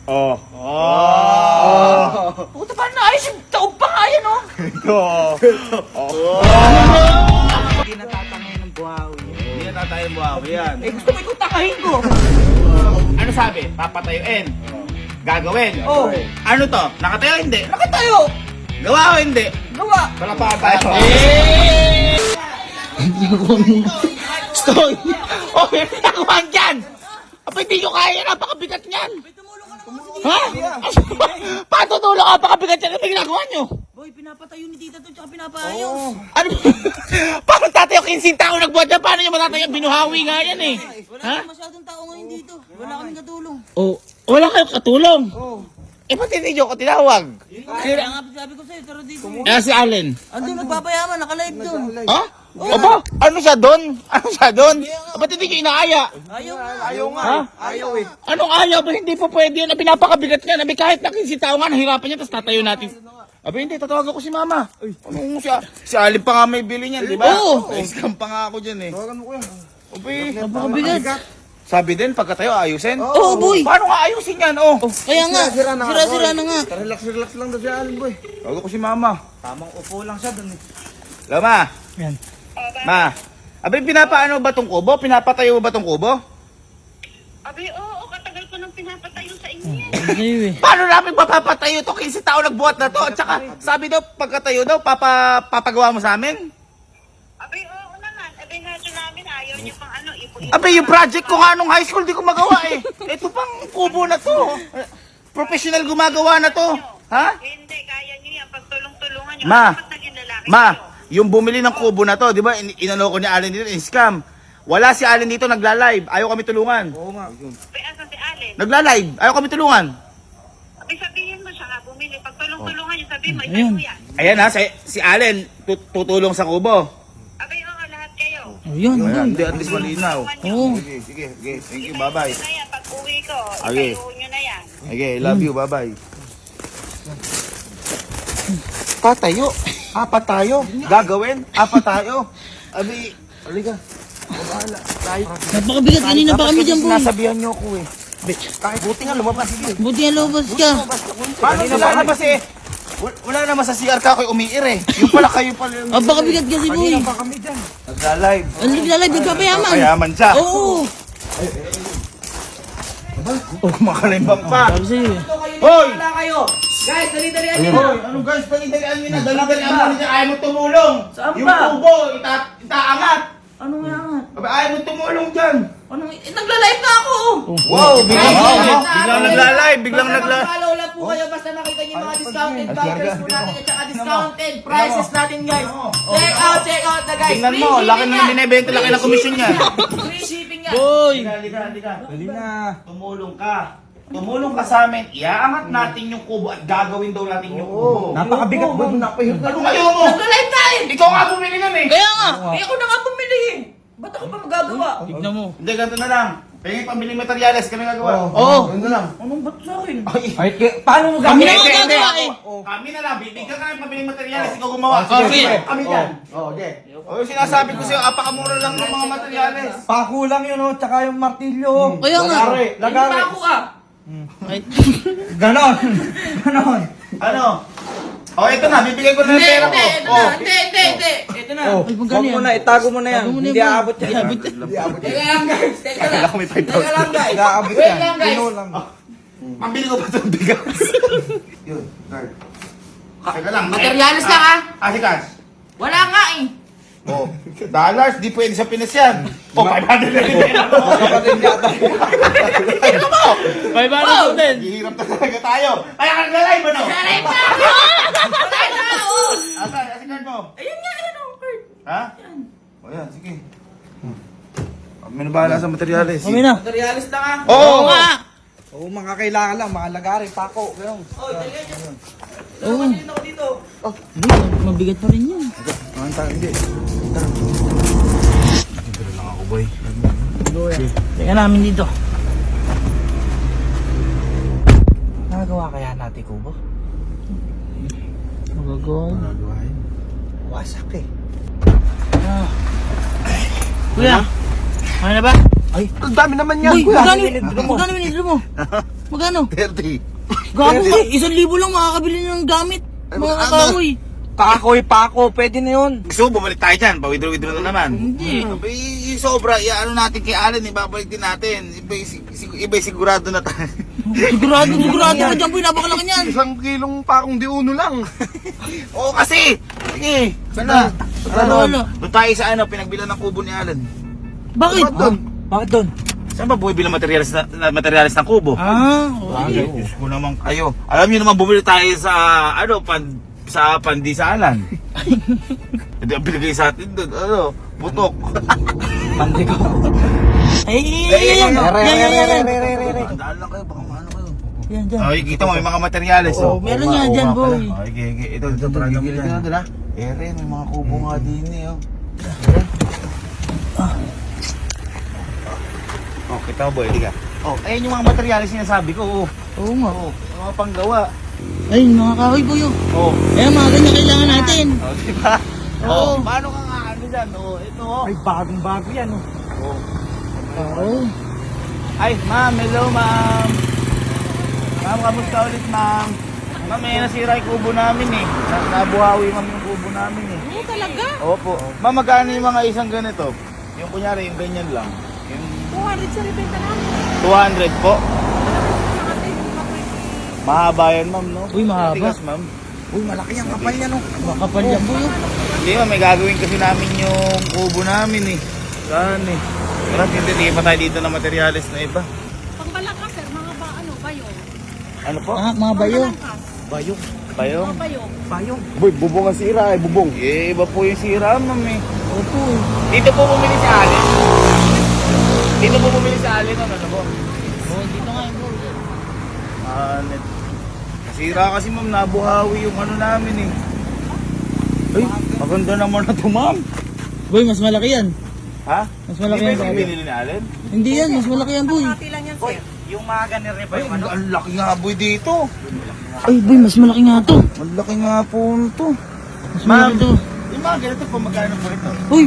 Oh. Puta pa na ayos yung taob pa nga yan, oh. Ito. Hindi natatangay ng buhawi. Hindi na tayo buhawi yan. Eh, gusto mo ikaw takahin ko. Ano sabi? Papatayuin. Gagawin. Oh. Ano to? Nakatayo hindi? Nakatayo. Gawa o hindi? Gawa. Palapakan tayo. Stoy! Oh, may pinagawan dyan! Apa, hindi nyo kaya, napakabigat niyan! Ha? Patutulong, napakabigat yan, ano may ginagawa nyo? Boy, pinapatayo ni tita to, tsaka pinapaayos. Ano? Paano tatayo 15 tao nagbuhat na? Paano nyo matatayo? Binuhawi nga yan eh! Wala Ha? na masyadong tao ngayon dito. Wala kaming katulong. Oh, wala kayong katulong? Oo. Eh, pati hindi nyo ko tinawag? Kaya nga sabi ko sa'yo, tara dito. Si Allen. Andun, nagpapayaman, nakalive doon. Ha? Aba, ano siya doon? Ano siya doon? Ba't hindi nyo inaaya? Ayaw nga. Ayaw nga. Ha? Ayaw eh. Anong ayaw ba? Hindi po pwede yun. Pinapakabigat niya. Abi, kahit na 15 tao nga, nahirapan niya, tapos tatayo natin. Abi, hindi, tatawagan ko si mama. Anong siya? Si Alin pa nga may bili niyan, di ba? Oo. Scam pa nga ako dyan eh. Tawagan mo ko yan. Abi, Napakabigat. sabi din, pagkatayo, ayusin. Oo, boy. Paano nga ayusin yan? Oh. Kaya nga, sira-sira na nga. Relax lang daw si Alin boy. Tawagan ko si mama. Tamang upo lang siya dun eh. Hello, ma. Yan. Ma. Abi, pinapaano ba tong kubo? Pinapatayo ba tong kubo? Abi, oo, katagal ko nang pinapatayo sa inyo yan. Ayaw eh. Paano namin mapapatayo to? 15 tao nagbuhat na to. At saka, sabi daw, pagkatayo daw, papagawa mo sa amin? Abi, oo naman. Abi, nga ito namin, ayaw niyo pang ano, ipo-ipo. Abi, yung project ko nga nung high school, di ko magawa eh. Ito pang kubo na to. Professional gumagawa na to. Ha? Hindi, kaya niyo yan. Pagtulong-tulungan niyo. Ma. Ano ba't naging lalaki Ma, kayo? yung bumili ng kubo na to, di ba, inano ko ni Allen dito, in-scam. Wala si Allen dito, nagla-live. Ayaw kami tulungan. Oo nga. Abi, asan si Allen? Nagla-live. Ayaw kami tulungan. Abi, sabihin mo siya nga, bumili. Pagtulong-tulungan niyo, sabihin mo, isa mo yan. Ayan ha, si Allen, tutulong sa kubo. Abi, oo, lahat kayo. Ayan, Ayan, hindi, at least malinaw. Tulungan niyo. Oo. Sige, sige, sige. Thank you, Itayo bye-bye. niyo na yan. Pag uwi ko, Okay. itayo niyo na yan. Okay, love you, bye-bye. Patayo. Apat tayo. Gagawin. Apat tayo. Abi, halika. Napakabigat, kanina pa kami dyan, boy. Sinasabihan niyo ako eh. Kahit buti nga lumabas. Sige. Buti nga lumabas ka. Paano sila labas eh? Wala naman sa CR ka ako umiir eh. Yung pala kayo pala yung... Napakabigat kasi, boy. Kami dyan. Nagla-live. Ano naglalay, nagpapayaman. Kayaman siya. Oo. Oh, makalimbang pa. Sabi sa'yo eh. Hoy! Guys, dali-dalian Hoy! Ano guys? Dali-dalian nyo na. Dali-dalian mo na dyan. Ayaw mo tumulong. Saan Yung ba? tubo, itaangat. Ano nga nga? Aba, ayaw mo tumulong dyan. Ano nga? Nagla-live na ako. Wow! Biglang nagla-live. Biglang nagla-live. Follow lang po kayo basta nakita niyo yung mga discounted vouchers po natin at saka discounted prices natin, guys. Check out na, guys. Tingnan mo, Free laki shipping na yan. binibenta, laki na komisyon niya. Free shipping yan. Boy! Halika. Dali na. Tumulong ka. Tumulong ka sa amin. Iaangat natin yung kubo at gagawin daw natin yung kubo. Napakabigat ba? Napahirap Ano kayo mo? Nagla-live tayo. Ikaw nga bumili nun eh. Kaya nga, eh ako na nga bumili eh. Ba't ako pa magagawa? Tignan mo. Hindi, ganito na lang. Pingin pambiling materyales, kami gagawa. Oo. Ano lang? Anong ba't sa akin? Ay, paano mo Kami na gagawin? nga gagawa eh. Kami na lang, bibigyan ka ng pambiling materyales, ikaw gumawa. sige. Kami dyan. Okay. O yung sinasabi ko sa'yo, apakamura lang ng mga materyales. Pakulang yun oh, tsaka yung martilyo. Kaya nga. Lagari. Hindi pa ako ka. Ay, Ganon. Ganon. Ano? O ito na, bibigay ko na yung pera ko. Oh. Hindi. Ito na. Oh, Ay, wag magkano mo yan? na, itago mo na yan. Tago mo na Hindi yan, boy. aabot yan. Hindi aabot Teka lang, guys. Teka lang. Kailangan ko may 5,000. Teka lang, guys. Hindi aabot Wait yan. lang, guys. Pino lang. Pambili ko pa itong bigas. Yun, card. Teka lang. Materyales lang, ah. Si Cash. Wala nga eh. Oh, dollars, di pwede sa Pinas yan. Oh, 500 na rin. Kapatid yata. Tingnan mo! 500 din. Hihirap na talaga tayo. Kaya ka nagla-live ano? Nagla-live na ako! Wala na ako! Asan? Asan card mo? Ayun nga, ayun ang card. Ha? O yan, sige. Kami na bahala sa materyales. na. Materialis lang ah. Oo nga. Oo, mga kailangan lang, mga lagari, pako. Ganon. Oh, dalihan niyo. Oo. Ako dito. Hindi, mabigat pa rin yan. Hindi. Nagdala lang ako, boy. Teka namin dito. Nagawa kaya natin kubo? Magagawa. Nagawain. Wasak eh. Kuya, ano na ba? Ay, ang dami naman yan. Uy, kuya. magkano minidro mo? Magkano? 30. Gago ka, 1,000 lang makakabili ng gamit. Mga kahoy. Kakoy pa ako, pwede na yun. Gusto mo, bumalik tayo dyan. Pa-withdraw na naman. Hindi. Yung sobra, ano natin kay Alan, ibabalik din natin. Iba sigurado na tayo. Sigurado ka dyan, boy. Napakalaki niyan. 1 kilong pakong di uno lang. Oo kasi! Sige, sana. Wala. Doon tayo sa ano, pinagbilan ng kubo ni Alan. Bakit? Bakit doon? Saan ba buhay bilang materialis ng kubo? Okay. Diyos ko naman kayo. Alam niyo naman bumili tayo sa ano sa pandisalan. Hindi ang binigay sa atin doon, ano, putok. Pandi ko. Yan. Andaan lang kayo, baka maano kayo. Yan, dyan. Ay, kita mo, may mga materyales, oh. meron nga dyan, boy. Okay. Ito, gigilid ka na doon, ha? May mga kubo nga din, eh, oh. Oh, kita mo, boy, ka. Oh, ayun yung mga materyales sinasabi ko, oh. Oo nga. Oh, yung mga panggawa. Ay, mga kahoy, boy. Oh. Eh, mga ganyan kailangan natin. Oh, diba? Oo. Oh, paano ka nga ano dyan? Oh, ito, oh. Ay, bagong-bago yan, oh. Oh. Oo. Ay, ma'am, hello, ma'am. Ma'am, kamusta ulit, ma'am? Ma'am, may nasira yung kubo namin, eh. Nabuhawi, ma'am, yung kubo namin, eh. Oo, talaga? Opo. Ma'am, magkano yung mga isang ganito? Yung kunyari, yung ganyan lang. Yung 200 sa ribenta namin. 200 po. Mahaba yan, ma'am, no? Uy, mahaba. Tigas, ma'am. Uy, malaki ang kapal yan, oh. Makapal yan, boy. Hindi, ma'am, may gagawin kasi namin yung kubo namin, eh. Saan, eh? Marap, hindi pa tayo dito na materyales na iba. Pangbalangkas, sir. Mga bayo. Ano po? Mga bayo. Pangbalangkas. Bayong. Bayong? Mga bayo. Bayong. Boy, bubong ang sira eh, bubong. Eh, iba po yung sira, ma'am, eh. Opo. Dito po bumili sa Alin. Dito po bumili sa Alin, ano po? Oh, dito nga yung boy. Anet. Nasira kasi, ma'am, nabuhawi yung ano namin, eh. Ay, maganda naman na to, ma'am. Boy, mas malaki yan. Ha? Mas malaki Hindi yan, ba yung boy. binili ni Alin? Hindi yan, mas malaki yan, boy. Hati lang yan, sir. Yung mga ganun rin ba yung ano? Ang laki nga, boy, dito. Ay, boy, mas malaki nga to. Ang laki nga po to. Mas malaki to. Yung mga ganito po, magkano po ito? Uy,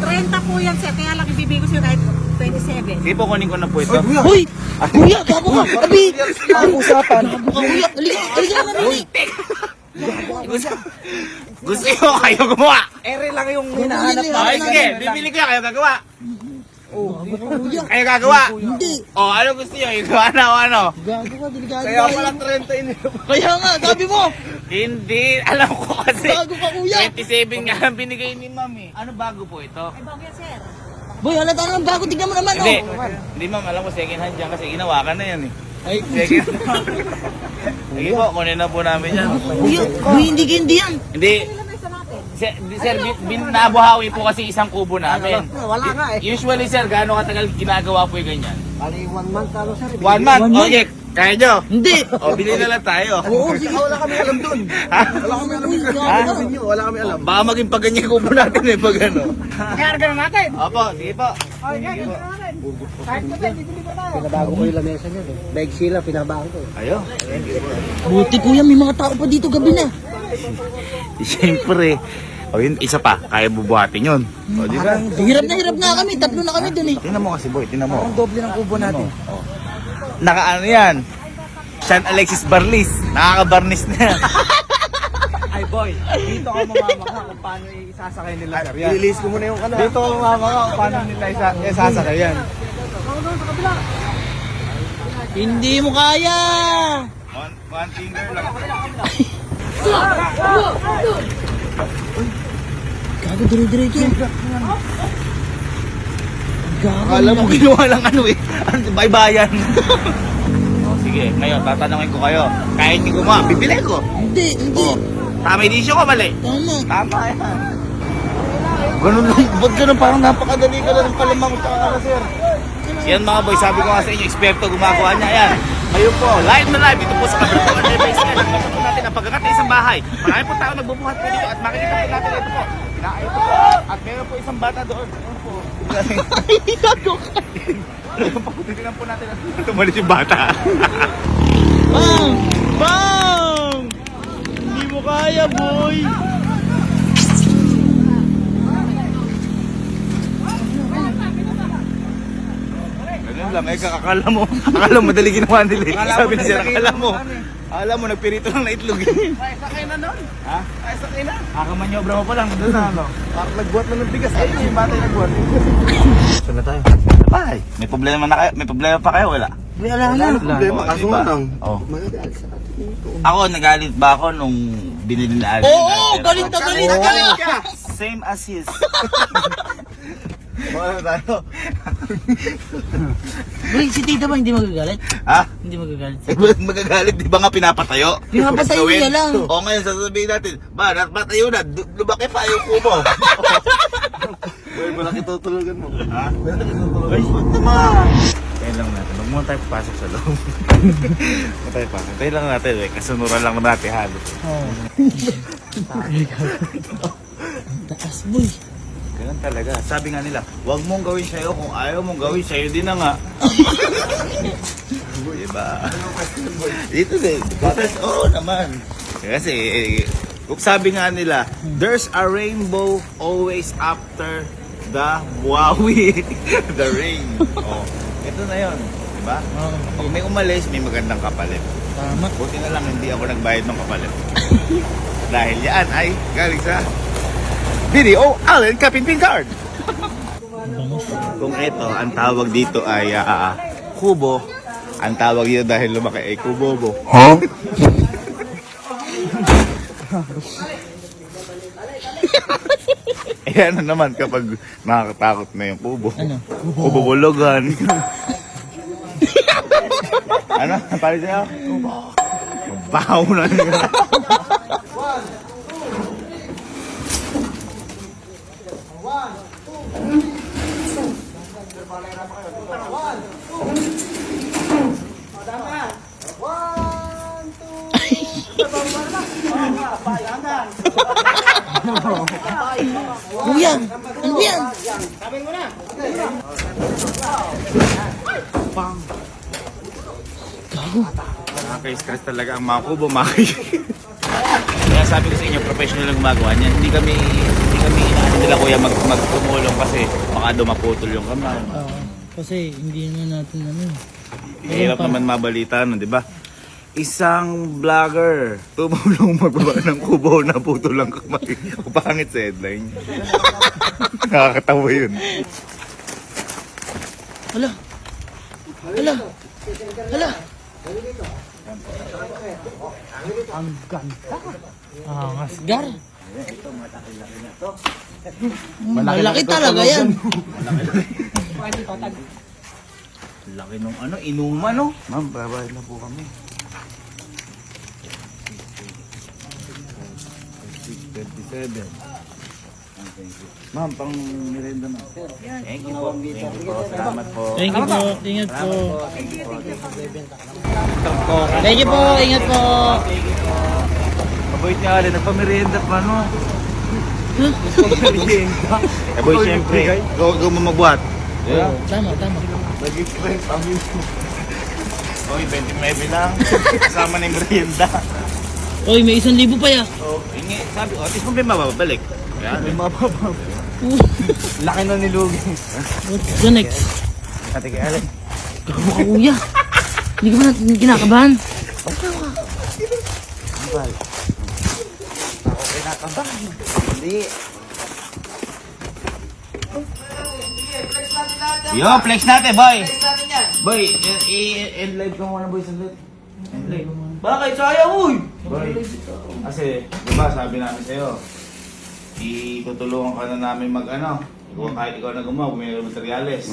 30 po yan, sir. Kaya lang ibibigay ko sa'yo kahit 27. Sige po, kunin ko na po ito. Uy! Kuya, gago ka! Abi! Ang usapan. Gago ka, kuya! Halika na rin! Gusto nyo, kayo gumawa. Ere lang yung hinahanap Okay, sige, bibili ko yan, kayo gagawa. Gago ka, kuya! Kayo gagawa. Hindi! O, ano gusto nyo? Igawa na o ano? Gago ka, delikado Kaya ka. pala 30 ini. Kaya nga, sabi mo! Hindi, alam ko kasi. Gago ka, kuya! 27 nga ang binigay ni ma'am eh. Ano bago po ito? Ay, bago yan, sir. Boy, halata na ng bago, tignan mo naman, Hindi, oh! hindi ma'am, alam ko second hand dyan kasi ginawa ka na yan eh. Ay, Second Sige po, kunin na po namin yan. kuya, boy, hindi yan! Hindi, Ilan na isa natin? sir, nabuhawi po kasi isang kubo namin. Wala nga eh. Usually sir, gaano katagal ginagawa po yung ganyan? Bali 1 month ano sir. 1 month? One month? Okay, kaya nyo? Hindi! O, bili na lang tayo. Oo, sige! Wala kami alam dun. Ha? Wala kami alam Uy, dun. gago ka! Inyo, wala kami alam. Baka maging paganyan kubo natin eh, pag ano. Kaya na natin. Opo, sige po. Pinabago ko yung lamesa niya eh. Bag sila, pinabago ko. Ayo. Buti kuya, may mga tao pa dito gabi na. Siyempre. O yun, isa pa, kaya bubuhatin yun. O, di ba? Hirap na kami, tatlo na kami dun eh. Tingnan mo kasi boy, tingnan mo. Ang doble ng kubo natin. Naka ano yan? Sean Alexis Barlis. Nakaka-barnis na yan. Ay boy, dito ako mamamaka kung paano isasakay nila sir. Yan. Release ko muna yung ano. Dito ako mamamaka kung paano nila isasakay yan. Hindi mo kaya! One finger lang. Gago, dire-diretso. Gago. Akala mo ginawa lang ano eh. Ano, baybayan. O sige, ngayon tatanungin ko kayo. Kaya hindi gumawa, bibili ko. Hindi. Tama yung desisyon ko, mali. Tama. Tama yan. Ganun lang, ba't ganun parang napakadali ka lang palamang tsaka ka sir. Yan mga boy, sabi ko nga sa inyo, eksperto gumagawa niya. Yan. Ngayon po, live na live. Ito po sa Kabratuan Airways. Nakita po natin ang pagkakat ng isang bahay. Marami po tao nagbubuhat po dito at makikita po natin ito po. Ito po. At meron po isang bata doon. Ayun po. Gago ka. Titignan po natin. Tumalit yung bata. Bang! Bang! Hindi mo kaya, boy! Ganun lang. Eh, akala mo madali ginawa nila eh. Sabi ni sir, akala mo, nagpirito lang na itlog eh. Ay, sakay na nun. Ha? Ay, sakay na. Akamanyobra mo pa lang, doon na ano. Parang nagbuhat na ng bigas. Ay, yung batay nagbuhat. Saan na tayo? Bye. May problema na kayo? May problema pa kayo? Wala. Wala na. Problema, Oo, kaso diba? nga lang. Oo. Magagalit sa atin ito. Ako, nagalit ba ako nung binili na Alvin? Oo, galit na galit ka! Same as his. Ano tayo? Boy, si tita ba hindi magagalit? Ha? Hindi magagalit. Magagalit, di ba nga pinapatayo? Pinapatayo Gawin. niya lang. O ngayon, sasabihin natin, ba, napatayo na, lumaki pa yung kubo. Boy, malaki tutulugan mo. Ha? Ay, ba't naman? Tayo lang natin, huwag muna tayo papasok sa loob. Huwag tayo pasok. Tayo lang natin, eh. Kasunuran lang natin halos. Oo. Taas, boy. Ganun talaga. Sabi nga nila, huwag mong gawin sa'yo kung ayaw mong gawin sa'yo din na nga. Diba? Dito din. Oo naman. Kasi, kung sabi nga nila, there's a rainbow always after the buwawi. The rain. Oh, ito na yun. Diba? Pag may umalis, may magandang kapalit. Tama. Buti na lang hindi ako nagbayad ng kapalit. Dahil yan ay galing sa Video Allen Kapinpin Card. Kung ito, ang tawag dito ay kubo. Ang tawag dito dahil lumaki ay kubobo. Huh? Ayan na naman kapag nakakatakot na yung kubo. Ano? Kubobologan. Ano? Ang pali sa'yo? Mabaho na niya. Kuya, ano ba yan? Nakaka-stress talaga ang mga kubo, Kaya sabi ko sa inyo, professional ang gumagawa niyan. Hindi kami inaano nila kuya magtumulong kasi baka dumaputol yung kamay. Kasi hindi na natin ano. Hirap naman mabalita nun, di ba? Isang vlogger tumulong magbaba ng kubo na putol ang kamay. Pangit sa headline. Nakakatawa yun. Hala. Hala. Hala. Ang ganda. Ah, asgar. Malaki talaga yan. Laki nung ano, inuman no? Ma'am, babayad na po kami. 27. Ma'am, pang merenda na. Thank you po. Thank you po. Salamat po. Thank you po. Ingat po. Thank you po. Thank you po. Ingat po. Aboy niya alin, nagpamerienda pa no? Eh boy, siyempre, go mo magbuhat. Yeah. Tama, tama. Nag-stress kami. Oy, 29 lang. Kasama na yung merienda. Oy, may 1,000 pa ya. Oh, hingi, sabi ko, at least mo ba mababalik? Kaya, May mababa. Laki na nilugi. What's the next? ate kaya alin. Gago ka, kuya. Hindi ka ba natin kinakabahan? Hindi. Yo, flex natin, boy. Boy, end live ka muna, boy, sandali. End live. Bakit? Sayang, uy! Boy, kasi, di ba sabi namin sa'yo, itutulungan ka na namin mag-ano, kahit ikaw na gumawa, bumili ng materyales.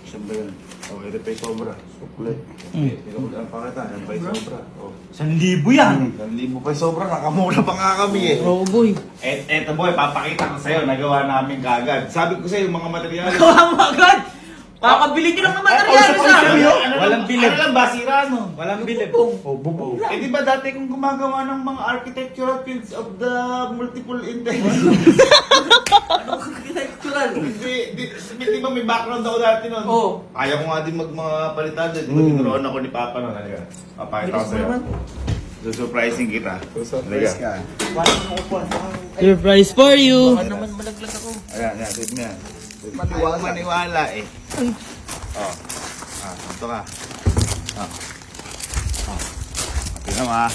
Saan ba yun? Oh, ito pa yung sobra. Sukle. Ikaw ang pakita, yan pa yung sobra. Oh. 1,000 yan! 1,000 pa yung sobra, nakamura pa nga kami eh. Oo, boy. Eto boy, papakita ko sa'yo, nagawa namin kagad. Sabi ko sa'yo, yung mga materyales. Gawa mo agad! Kakabili nyo lang ng materialis Walang bilib. Ano lang ba, sira no? Walang bilib. Bubong. Eh di ba dati kung gumagawa ng mga architectural fields of the multiple intelligence? Anong architectural? Di ba may background ako dati nun? Oo. Kaya ko nga din mga palitan din. Di ba tinuruan ako ni Papa nun? Halika. Papakita ko sa'yo. So surprising kita. Surprise ka. Surprise for you! Ayan, tip mo yan. Maniwala eh. Oh. Ito ka. Tingnan mo ha.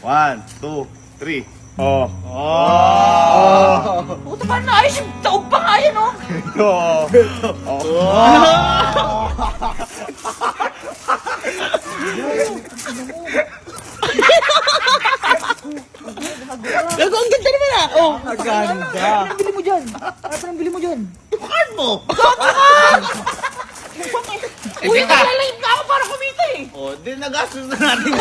1, 2, 3. Oh. Puta ka na, ayos yung taog pa nga yan, oh. Gago, ang ganda naman ah. Oh. Ang ganda. Ano bili mo dyan? Ano bili mo dyan? Card mo. Uy, naglalayip na ako para kumita eh. Oh, di nagastos na natin.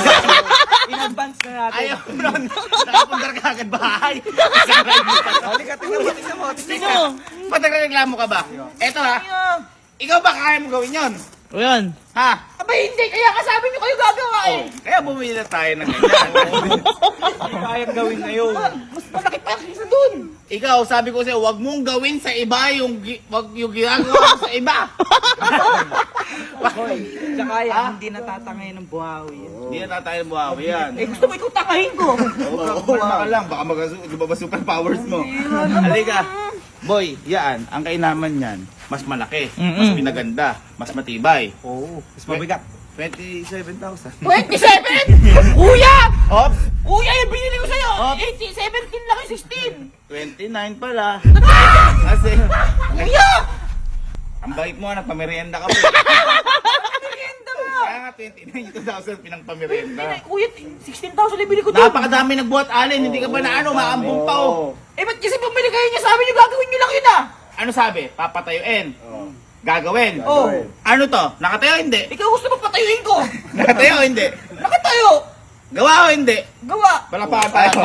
In-advance na natin. Ayaw mo nun. Nakapundar ka agad bahay. Isang ride mo pa. Halika, tingnan mo, tingnan mo. Sino? Patagreklamo ka ba? Eto ha. Ikaw ba kaya mo gawin yun? O yan. Ha? Abay, hindi. Kaya kasabi niyo kayo gagawa eh. Kaya bumili na tayo ng ganyan. Hindi kayang gawin ngayon. Mas malaki pa yung isa dun. Ikaw, sabi ko sa'yo, huwag mong gawin sa iba wag yung ginagawa mo sa iba. Hoy, tsaka yan, hindi natatangay ng buhawi yan. Hindi na tayo buhawi yan. Eh, gusto mo ikaw tangahin ko. Wala ka lang, baka lumabas superpowers mo. Halika. Boy, yan, ang kainaman yan, mas malaki, mas pinaganda, mas matibay. Oo. Mas mabigat. 27,000. 27! Kuya! Ops! Kuya, yung binili ko sa'yo. 17 lang yung 29 pala. Kasi, Kuya! ang bait mo, nagpamerienda ka pa. Merienda nga. Kaya nga, 29,000 pinangpamerienda. Kuya, 16,000 yung bili ko doon. Napakadami nagbuhat alin, hindi ka ba na maambong pa oh. Eh, ba't kasi bumili kayo niya? Sabi niyo gagawin niyo lang yun ah. Ano sabi? Papatayuin. Gagawin. Oh. Ano to? Nakatayo hindi? Ikaw gusto mo patayuin ko. Nakatayo hindi? Nakatayo. Gawa o hindi? Gawa. Palakpakan tayo.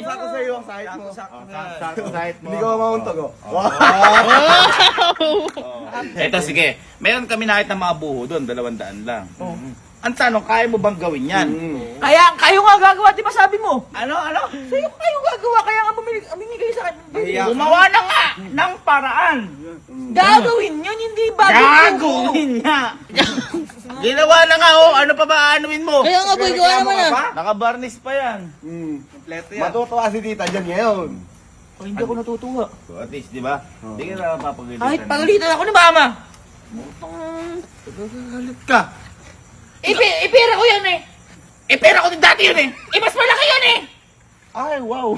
Sakto sa'yo ang sahit mo. Sakto sahit mo. Hindi ka mamauntog, oh. Eto, sige. Meron kami nakita ng mga buho doon, 200 lang. Ang tanong, kaya mo bang gawin yan? Kaya kayo nga gagawa, di ba sabi mo? Ano? Sa'yo kayo gagawa, kaya nga bumili kayo sa akin. Gumawa na nga ng paraan. Gagawin yun, hindi bago. Gagawin niya. Ginawa na nga, oh. Ano pa ba aanuin mo? Kaya nga boy, gawa naman ah. Nakabarnis pa yan. Kompleto yan. Matutuwa si tita dyan ngayon. Oh, hindi ako natutuwa. So, at least, di ba? Hindi ka na mapapagalitan. Kahit pagalitan ako ni mama. Galit ka. Ipera ko yan eh. Pera ko din dati yun eh. Mas malaki yan eh. Ay, wow.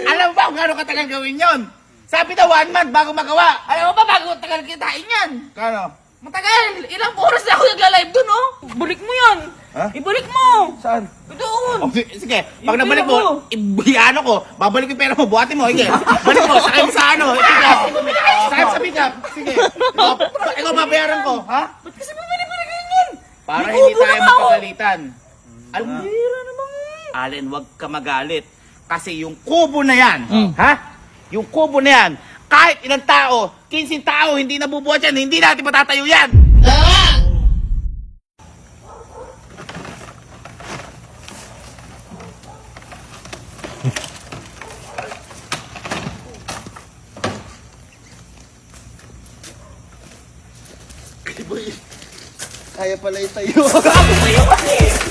Alam mo ba kung gano'ng katagal gawin yon? Sabi na 1 month bago magawa. Alam mo ba, bago tagal kitain yan. Kano? Matagal. Ilang oras na ako nagla-live dun, oh. Balik mo yan. Ha? Ibalik mo. Saan? Doon. Oh, sige, pag Yung nabalik pera mo, ibiyano ko, babalik yung pera mo, buhatin mo, sige. Balik mo, sakay mo sa ano, pick-up. Sakay mo sa pick-up, sige. Ikaw babayaran ko, ha? Ba't kasi bumili ganyan? Para May hindi kubo tayo na ako. magpagalitan. Alam mo, Allen, wag ka magalit. Kasi yung kubo na yan, ha? Yung kubo na yan, kahit ilang tao, 15 tao, hindi nabubuhat yan, hindi natin matatayo yan. Kaya pala itayo. Ayaw kasi.